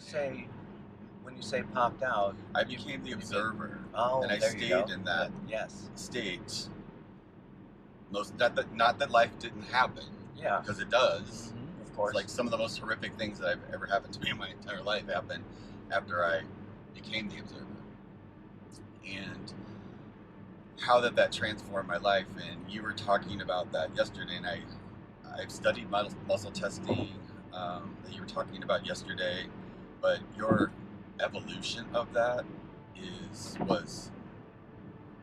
say popped out, I became the observer, oh, and I there you stayed go. in that Yes. state. Not that life didn't happen, Yeah. because it does. Of course. It's like some of the most horrific things that have ever happened to me in my entire life happened after I became the observer, and how that transformed my life. And you were talking about that yesterday, and I've studied muscle testing that you were talking about yesterday, but your evolution of that was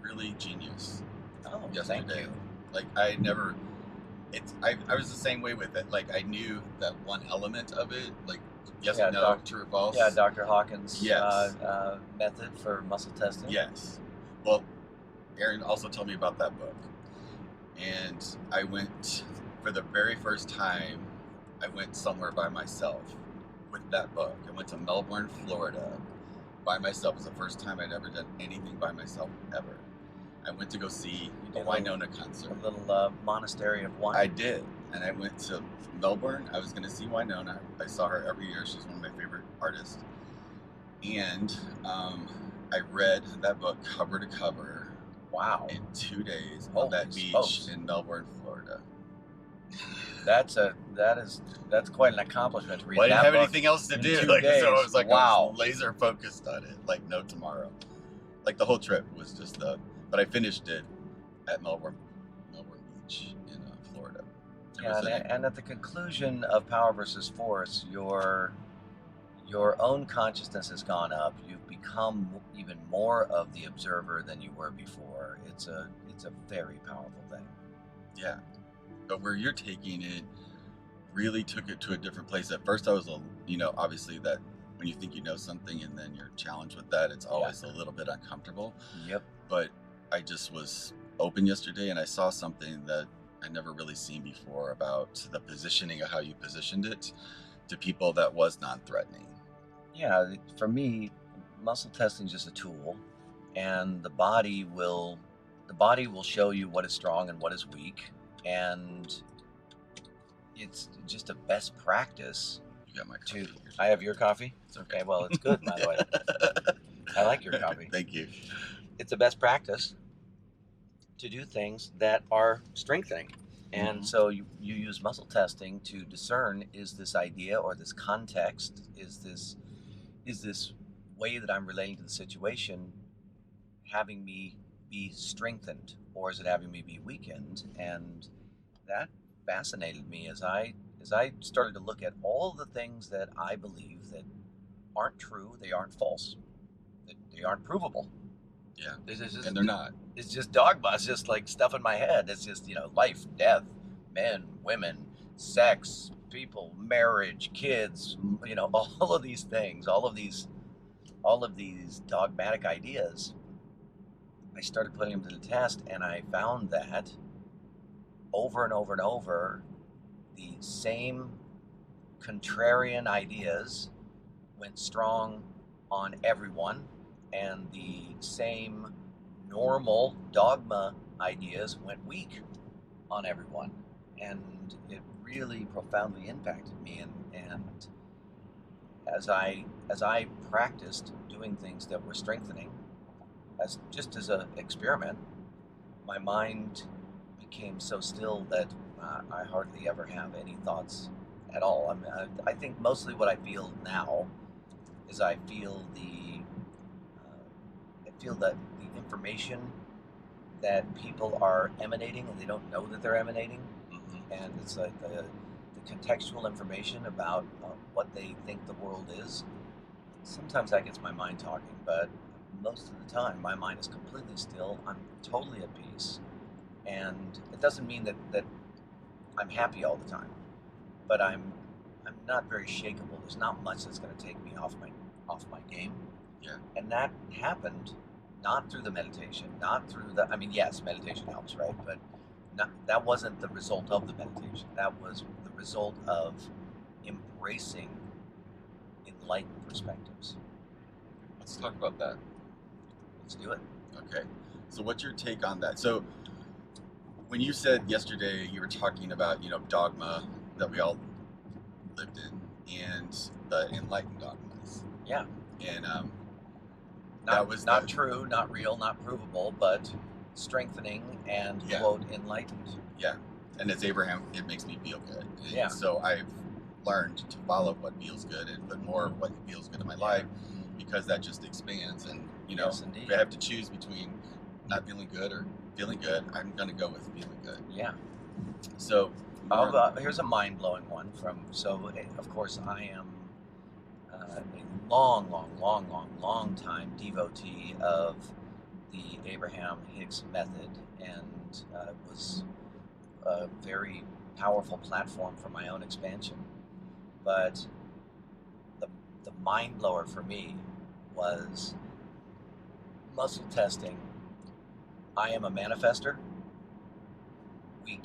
really genius. Oh, yesterday. thank you. Like I was the same way with it. Like I knew that one element of it, like yes and no, true or false. Yeah, Dr. Hawkins' Yes. Method for muscle testing. Yes. Well, Aaron also told me about that book, and I went for the very first time. I went somewhere by myself with that book. I went to Melbourne, Florida, by myself. It was the first time I'd ever done anything by myself ever. I went to go see a Winona concert. A little monastery of wine. I did, and I went to Melbourne. I was going to see Winona. I saw her every year. She's one of my favorite artists. And I read that book cover to cover. Wow! In 2 days on that beach in Melbourne, Florida. That's quite an accomplishment to read. Well, I didn't have anything else to do, so I was like, wow. I was laser focused on it, like no tomorrow. Like the whole trip was just but I finished it at Melbourne Beach in Florida. And at the conclusion of Power versus Force, your own consciousness has gone up. You've become even more of the observer than you were before. It's a very powerful thing. Yeah, but where you're taking it really took it to a different place. At first, I was obviously that when you think you know something and then you're challenged with that, it's always a little bit uncomfortable. Yep. But I just was open yesterday, and I saw something that I'd never really seen before about the positioning of how you positioned it to people that was non-threatening. Yeah, for me, muscle testing is just a tool, and the body will show you what is strong and what is weak, and it's just a best practice. You got my coffee. I have your coffee? It's okay. Well, it's good, by the way. I like your coffee. Thank you. It's a best practice to do things that are strengthening. And so you use muscle testing to discern, is this idea or this context, is this way that I'm relating to the situation having me be strengthened, or is it having me be weakened? And that fascinated me as I started to look at all the things that I believe that aren't true, they aren't false, that they aren't provable. Yeah, and they're not. It's just dogma. It's just like stuff in my head. It's just, life, death, men, women, sex, people, marriage, kids, all of these things, all of these dogmatic ideas. I started putting them to the test, and I found that over and over and over, the same contrarian ideas went strong on everyone, and the same normal dogma ideas went weak on everyone. And it really profoundly impacted me. And as I practiced doing things that were strengthening, as an experiment, my mind became so still that I hardly ever have any thoughts at all. I think mostly what I feel now is I feel that the information that people are emanating, and they don't know that they're emanating, and it's like the contextual information about what they think the world is. Sometimes that gets my mind talking, but most of the time my mind is completely still. I'm totally at peace, and it doesn't mean that I'm happy all the time, but I'm not very shakeable. There's not much that's going to take me off my game. Yeah. And that happened not through the meditation, not through yes, meditation helps, right? But that wasn't the result of the meditation. That was the result of embracing enlightened perspectives. Let's talk about that. Let's do it. Okay. So what's your take on that? So when you said yesterday, you were talking about, dogma that we all lived in, and the enlightened dogmas. Yeah. And Not, was not true, not real, not provable, but strengthening and, Yeah. quote, enlightened. Yeah. And as Abraham, it makes me feel good. Yeah. And so I've learned to follow what feels good and put more of what feels good in my life, because that just expands. And, you know, Yes, indeed. if I have to choose between not feeling good or feeling good, I'm going to go with feeling good. Yeah. So here's a mind-blowing one of course, I am a long time devotee of the Abraham Hicks method, and was a very powerful platform for my own expansion. But the mind blower for me was muscle testing. I am a manifester, weak.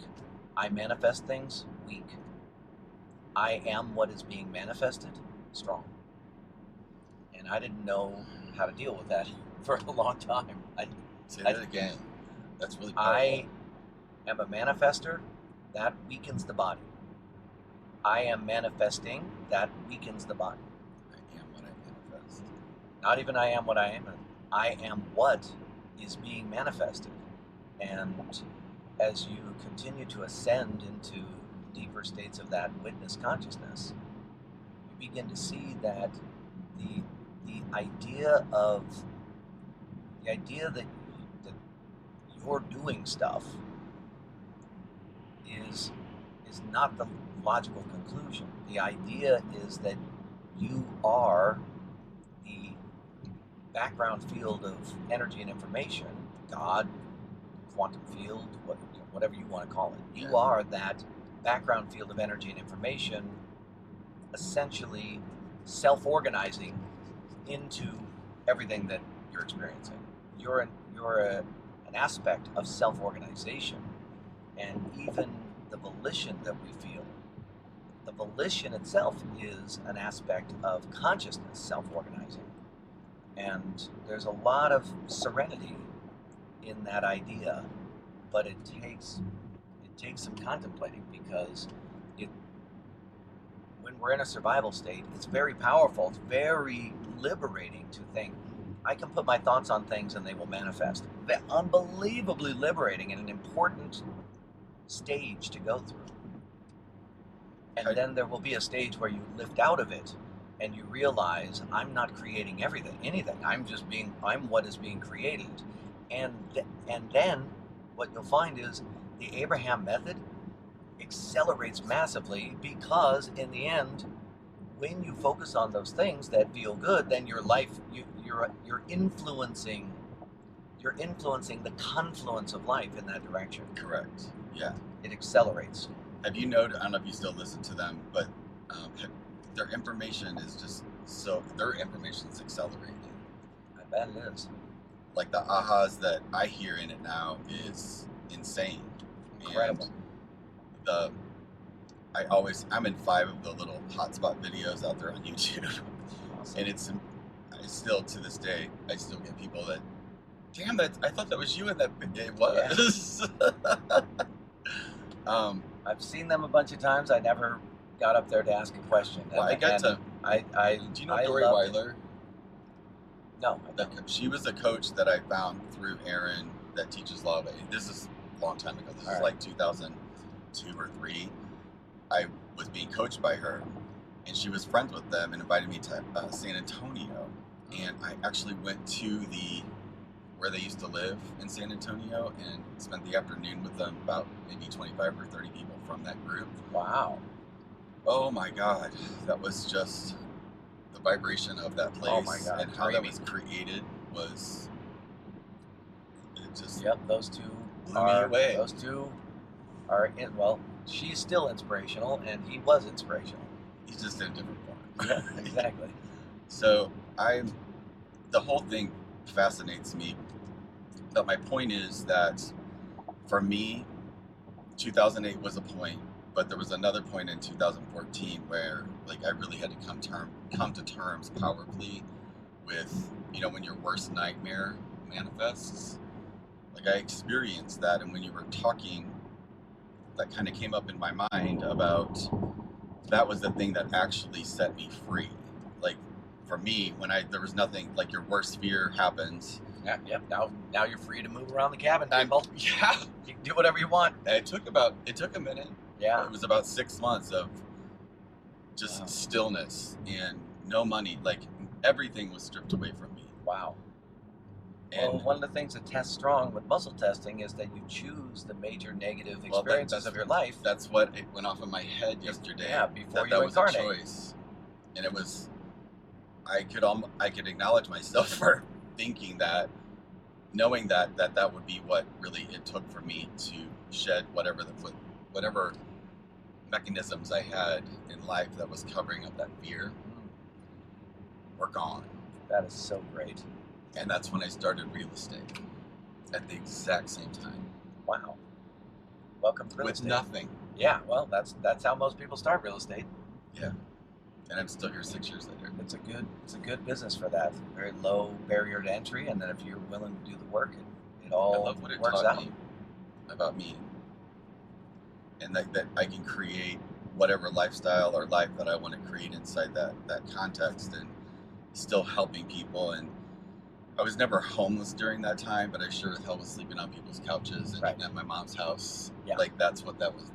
I manifest things, weak. I am what is being manifested, strong. And I didn't know how to deal with that for a long time. Say that again. That's really powerful. I am a manifester, that weakens the body. I am manifesting, that weakens the body. I am what I manifest. Not even I am what I am. I am what is being manifested. And as you continue to ascend into deeper states of that witness consciousness, you begin to see that the idea that you're doing stuff is not the logical conclusion. The idea is that you are the background field of energy and information, God, quantum field, whatever you want to call it. You are that background field of energy and information, essentially self-organizing into everything that you're experiencing. You're an aspect of self-organization, and even the volition that we feel, the volition itself is an aspect of consciousness self-organizing. And there's a lot of serenity in that idea, but it takes some contemplating, because when we're in a survival state, it's very powerful. It's very liberating to think, I can put my thoughts on things and they will manifest. They're unbelievably liberating and an important stage to go through. And then there will be a stage where you lift out of it and you realize, I'm not creating anything. I'm what is being created. And then what you'll find is the Abraham method accelerates massively, because in the end, when you focus on those things that feel good, then your life, you're influencing the confluence of life in that direction. Correct. Yeah. It accelerates. Have you noted, I don't know if you still listen to them, but their information is accelerating. I bet it is. Like the ahas that I hear in it now is insane. Incredible. And I'm in 5 of the little hotspot videos out there on YouTube. Awesome. And I still, to this day, I still get people that, damn, I thought that was you in that video. It was. Yeah. I've seen them a bunch of times. I never got up there to ask a question. Well, do you know Dory Weiler? No. She was a coach that I found through Aaron that teaches love. This is a long time ago. This is like 2002 or 3. I was being coached by her, and she was friends with them and invited me to San Antonio. And I actually went to where they used to live in San Antonio and spent the afternoon with them, about maybe 25 or 30 people from that group. Wow. Oh my God. That was just the vibration of that place. Oh my God. And how that was created was, it just those two blew me away. Those two are, she's still inspirational and he was inspirational. He's just in a different form. Yeah, exactly. So the whole thing fascinates me, but my point is that for me, 2008 was a point, but there was another point in 2014 where I really had to come to terms powerfully with, when your worst nightmare manifests. I experienced that, and when you were talking, that kind of came up in my mind about that was the thing that actually set me free. for me, when there was nothing, like your worst fear happens. Yeah, yep. Now you're free to move around the cabin, I'm, people. yeah. You can do whatever you want. And it took a minute. Yeah. It was about 6 months of just stillness and no money. Like everything was stripped away from me. Wow. And well, one of the things that tests strong with muscle testing is that you choose the major negative experiences of your life. That's what it went off in my head yesterday. Yeah, before you that was incarnate. a choice, and it was. I could acknowledge myself for thinking that, knowing that would be what really it took for me to shed whatever mechanisms I had in life that was covering up that fear. Were gone. That is so great. And that's when I started real estate at the exact same time. Wow. Welcome to real estate. With nothing. Yeah, well, that's how most people start real estate. Yeah. And I'm still here 6 years later. It's a good business for that. Very low barrier to entry, and then if you're willing to do the work, it all I love what it works taught out. me about me. And that I can create whatever lifestyle or life that I want to create inside that context, and still helping people. And I was never homeless during that time, but I sure as hell was sleeping on people's couches and eating at my mom's house. Yeah. Like that's what that was.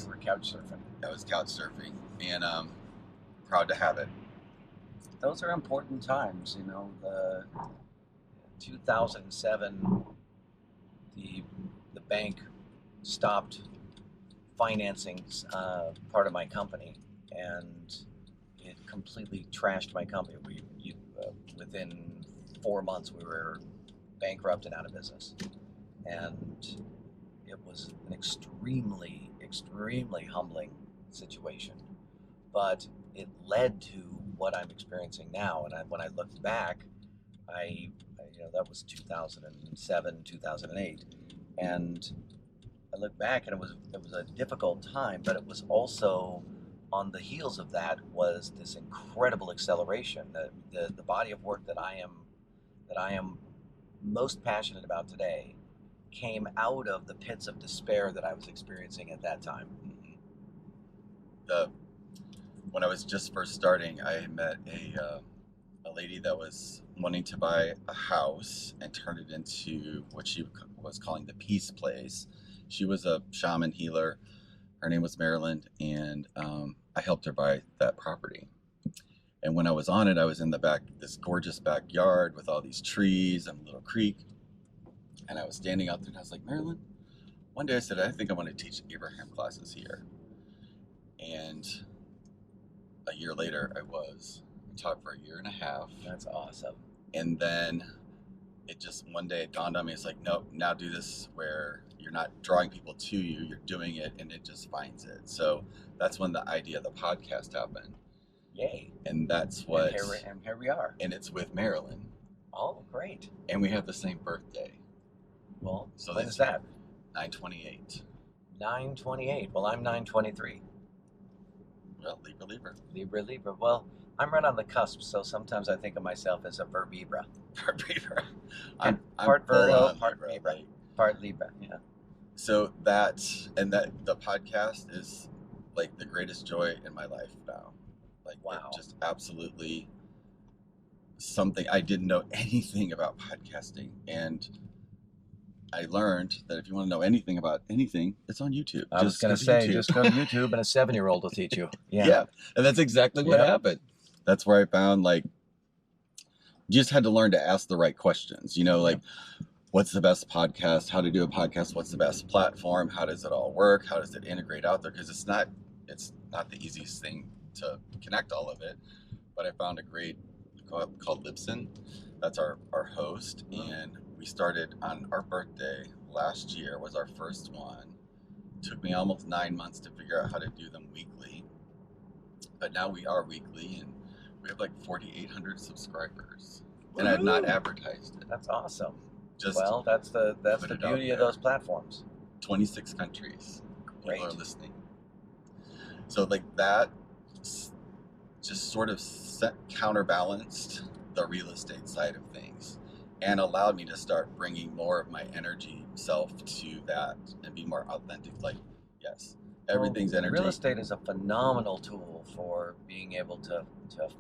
You were couch surfing. I was couch surfing, and proud to have it. Those are important times, you know. The 2007, the bank stopped financing part of my company, and it completely trashed my company. Within 4 months, we were bankrupt and out of business, and it was an extremely, extremely humbling situation. But it led to what I'm experiencing now. And when I looked back, that was 2007, 2008, and I look back, and it was a difficult time, but it was also on the heels of that was this incredible acceleration. The body of work that I am most passionate about today came out of the pits of despair that I was experiencing at that time. When I was just first starting, I met a lady that was wanting to buy a house and turn it into what she was calling the peace place. She was a shaman healer. Her name was Marilyn, and I helped her buy that property. And when I was on it, I was in the back, this gorgeous backyard with all these trees and a little creek. And I was standing out there, and I was like, Marilyn, one day I said, I think I want to teach Abraham classes here. And a year later, I taught for 1.5 years. That's awesome. And then one day it dawned on me, it's like, no, now do this where you're not drawing people to you, you're doing it, and it just finds it. So that's when the idea of the podcast happened. Yay. And that's what... And here we are. And it's with Marilyn. Oh, great. And we have the same birthday. Well, so when is that? 9/28. 9/28. Well, I'm 9/23. Well, Libra. Libra. Well, I'm right on the cusp, so sometimes I think of myself as a Verbibra. Verbibra. I'm part Virgo, part Libra. Libra. Part Libra, yeah. So that the podcast is like the greatest joy in my life now. Like, wow. Just absolutely something. I didn't know anything about podcasting, and I learned that if you want to know anything about anything, it's on YouTube. I was going to say, just go to YouTube and a 7-year-old will teach you. Yeah. Yeah. And that's exactly what happened. That's where I found, like, you just had to learn to ask the right questions. You know, like, what's the best podcast? How to do a podcast? What's the best platform? How does it all work? How does it integrate out there? Because it's not the easiest thing to connect all of it. But I found a great called Libsyn. That's our host, and we started on our birthday last year. Was our first one. Took me almost 9 months to figure out how to do them weekly, but now we are weekly, and we have like 4,800 subscribers. And I have not advertised it. That's awesome. Just well, that's the beauty of those platforms. 26 countries. Great. People are listening. So like that just sort of counterbalanced the real estate side of things and allowed me to start bringing more of my energy self to that and be more authentic. Like, yes, everything's energy. Real estate is a phenomenal tool for being able to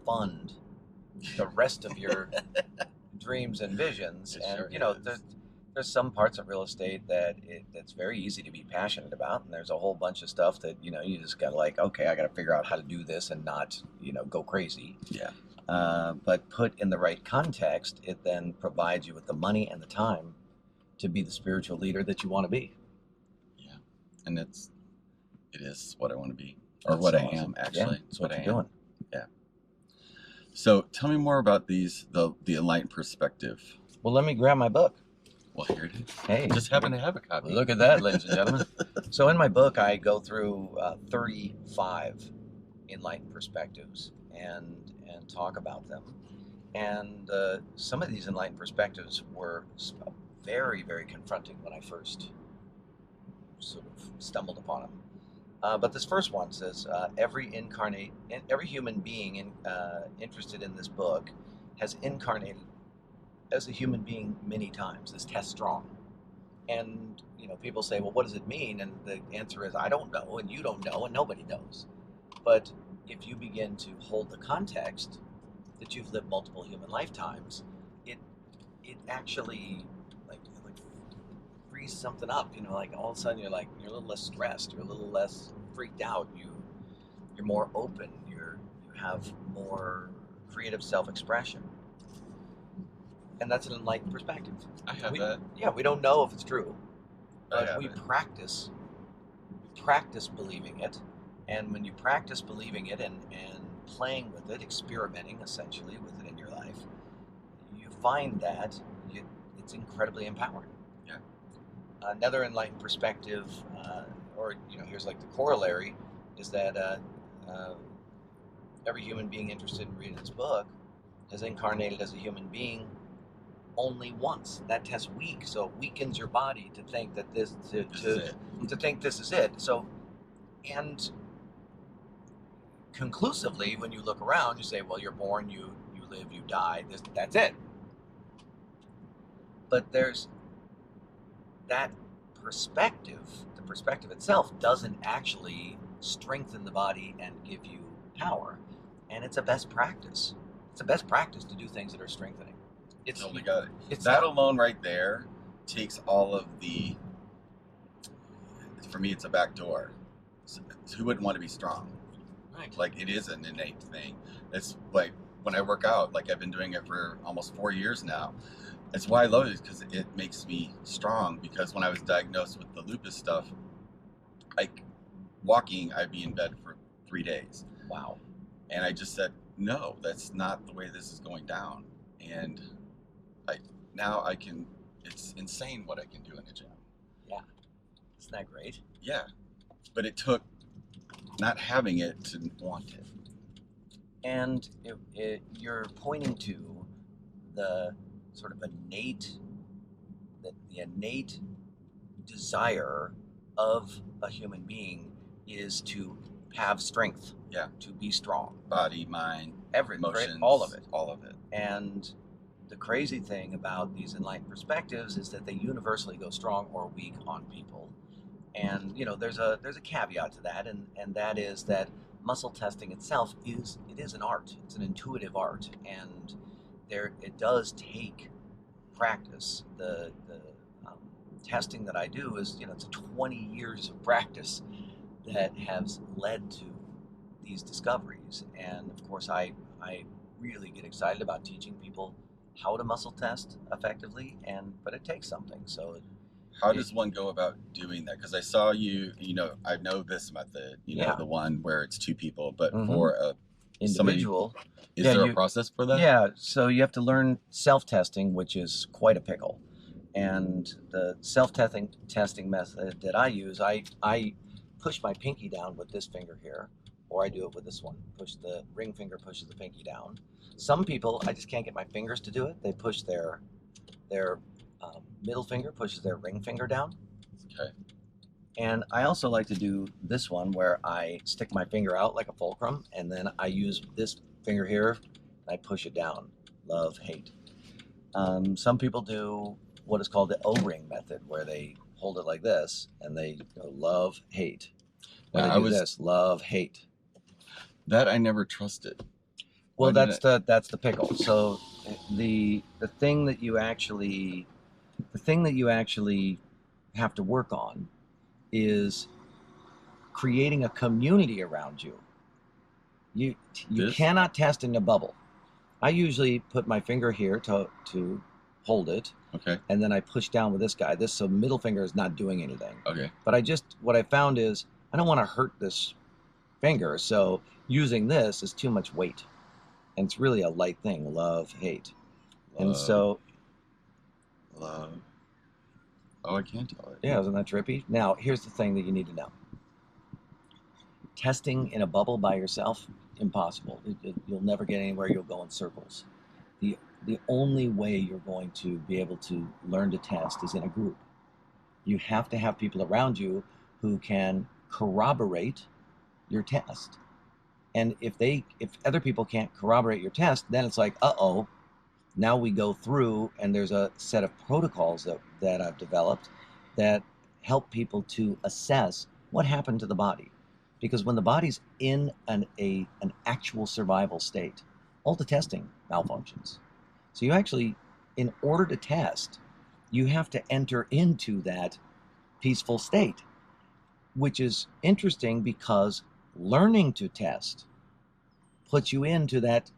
fund the rest of your dreams and visions. It And sure you know, is. there's some parts of real estate that's very easy to be passionate about, and there's a whole bunch of stuff that you just got like, okay, I got to figure out how to do this and not go crazy. Yeah. But put in the right context, it then provides you with the money and the time to be the spiritual leader that you want to be. Yeah. And it is what I want to be, or what I am, actually. Yeah, It's what what I you're am. doing. Yeah. So tell me more about the enlightened perspective. Well, let me grab my book. Well, here it is. Hey, Just happen to have a copy. look at that, ladies and gentlemen. So in my book, I go through 35 enlightened perspectives and talk about them. And some of these enlightened perspectives were very, very confronting when I first sort of stumbled upon them. But this first one says, every human being interested in this book has incarnated as a human being many times. This test strong. And people say, well, what does it mean? And the answer is, I don't know, and you don't know, and nobody knows. But if you begin to hold the context that you've lived multiple human lifetimes, it actually like frees something up. Like all of a sudden you're a little less stressed, you're a little less freaked out, you're more open, you have more creative self-expression. And that's an enlightened perspective. I have that. Yeah, we don't know if it's true, I but have we it. practice believing it. And when you practice believing it and playing with it, experimenting essentially with it in your life, you find that it's incredibly empowering. Yeah. Another enlightened perspective, or here's like the corollary, is that every human being interested in reading this book has incarnated as a human being only once. That test's weak, so it weakens your body to think that this is it. So, and conclusively, when you look around, you say, well, you're born, you live, you die. That's it. But there's that perspective. The perspective itself doesn't actually strengthen the body and give you power, and it's a best practice. It's a best practice to do things that are strengthening. It's Totally got it. It's That not, alone right there takes all of the. For me, it's a back door. So who wouldn't want to be strong? right. Like, it is an innate thing. It's like when I work out, like I've been doing it for almost 4 years now. That's why I love it, because it makes me strong. Because when I was diagnosed with the lupus stuff, like walking, I'd be in bed for 3 days. Wow. And I just said, no, that's not the way this is going down. And now I can, it's insane what I can do in the gym. Yeah. Isn't that great? Yeah. But it took not having it to want it. And you're pointing to the sort of innate desire of a human being is to have strength. Yeah. To be strong. Body, mind, Everything. emotions. All of it. All of it. And the crazy thing about these enlightened perspectives is that they universally go strong or weak on people. And there's a caveat to that, and that is that muscle testing itself is an art. It's an intuitive art, and it does take practice. The testing that I do is it's 20 years of practice that has led to these discoveries. And of course, I really get excited about teaching people how to muscle test effectively, but it takes something. So how does one go about doing that? Because I saw I know this method, the one where it's 2 people, but for a individual, is there a process for that? Yeah, so you have to learn self-testing, which is quite a pickle. And the self-testing method that I use, I push my pinky down with this finger here, or I do it with this one. The ring finger pushes the pinky down. Some people, I just can't get my fingers to do it. They push their middle finger pushes their ring finger down. Okay. And I also like to do this one where I stick my finger out like a fulcrum, and then I use this finger here, and I push it down. Love, hate. Some people do what is called the O-ring method, where they hold it like this, and they go love, hate. Or they do this, love, hate. That I never trusted. Well, Why did that's the pickle. So the thing that you actually have to work on is creating a community around you. You This? cannot test in a bubble. I usually put my finger here to hold it, Okay. and then I push down with this guy. This so middle finger is not doing anything. Okay. But what I found is I don't want to hurt this finger, so using this is too much weight, and it's really a light thing. Love, hate, and so Love. Oh, I can't tell it. yeah, isn't that trippy? Now here's the thing that you need to know: testing in a bubble by yourself, impossible. You'll never get anywhere. You'll go in circles. The only way you're going to be able to learn to test is in a group. You have to have people around you who can corroborate your test. And if other people can't corroborate your test, then it's like, uh-oh, now we go through and there's a set of protocols that I've developed that help people to assess what happened to the body. Because when the body's in an actual survival state, all the testing malfunctions. So you actually, in order to test, you have to enter into that peaceful state, which is interesting because learning to test puts you into that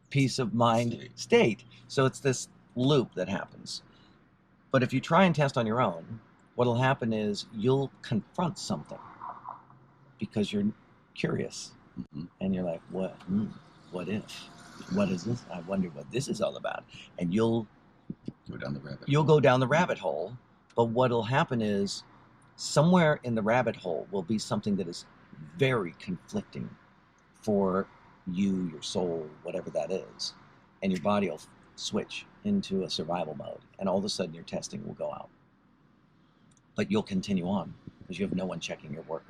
peace of mind state. So it's this loop that happens. But if you try and test on your own, what'll happen is you'll confront something because you're curious. Mm-hmm. And you're like, what if? What is this? I wonder what this is all about. And you'll go down the rabbit hole. But what'll happen is somewhere in the rabbit hole will be something that is very conflicting for you, your soul, whatever that is. And your body will switch into a survival mode. And all of a sudden your testing will go out. But you'll continue on because you have no one checking your work.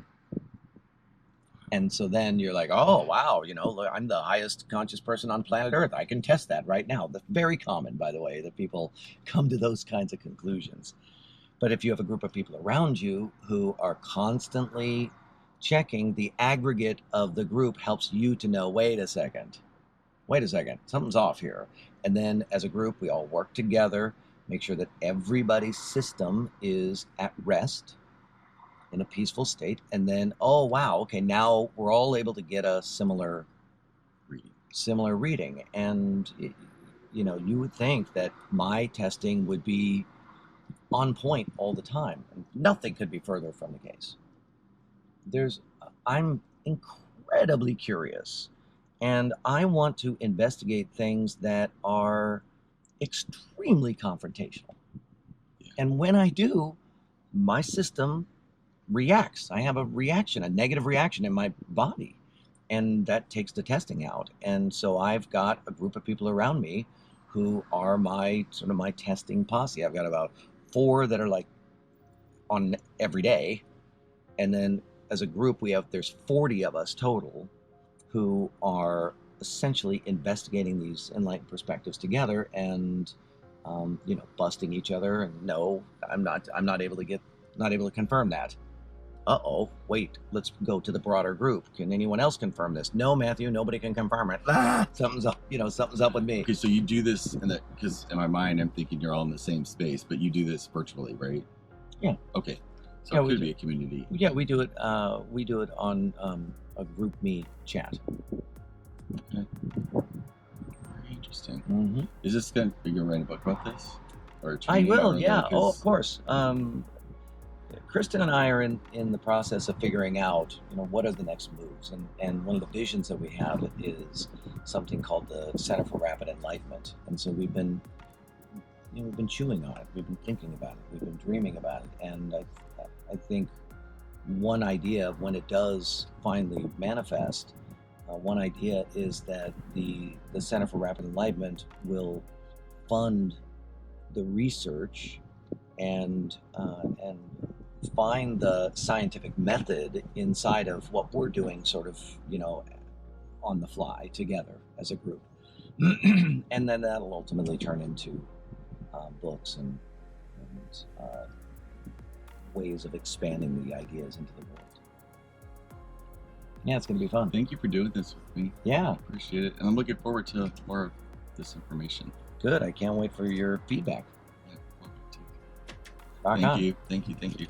And so then you're like, oh, wow, look, I'm the highest conscious person on planet Earth. I can test that right now. That's very common, by the way, that people come to those kinds of conclusions. But if you have a group of people around you who are constantly checking, the aggregate of the group helps you to know, wait a second, something's off here. And then as a group, we all work together, make sure that everybody's system is at rest, in a peaceful state, and then, oh wow, okay, now we're all able to get a similar reading. And you would think that my testing would be on point all the time, and nothing could be further from the case. I'm incredibly curious, and I want to investigate things that are extremely confrontational. And when I do, my system reacts. I have a negative reaction in my body, and that takes the testing out. And so I've got a group of people around me who are my testing posse. I've got about 4 that are like on every day, and then as a group there's 40 of us total who are essentially investigating these enlightened perspectives together and busting each other. And no, I'm not able to confirm that. Uh-oh, wait, let's go to the broader group. Can anyone else confirm this? No, Matthew, nobody can confirm it. Something's up with me. Okay, so you do this because in my mind I'm thinking you're all in the same space, but you do this virtually, right? Yeah. Okay. So it could be a community. Yeah, we do it on a group me chat. Okay. Very interesting. Mm-hmm. Is this are you gonna write a book about this? I will, yeah. Oh, of course. Kristen and I are in the process of figuring out, what are the next moves, and one of the visions that we have is something called the Center for Rapid Enlightenment. And so we've been chewing on it, we've been thinking about it, we've been dreaming about it, and I think one idea, when it does finally manifest, one idea is that the Center for Rapid Enlightenment will fund the research and find the scientific method inside of what we're doing, sort of, on the fly together as a group. And then that'll ultimately turn into books and ways of expanding the ideas into the world. Yeah, it's going to be fun. Thank you for doing this with me. Yeah, I appreciate it. And I'm looking forward to more of this information. good. I can't wait for your feedback. Yeah, love it too. Rock on. Thank you.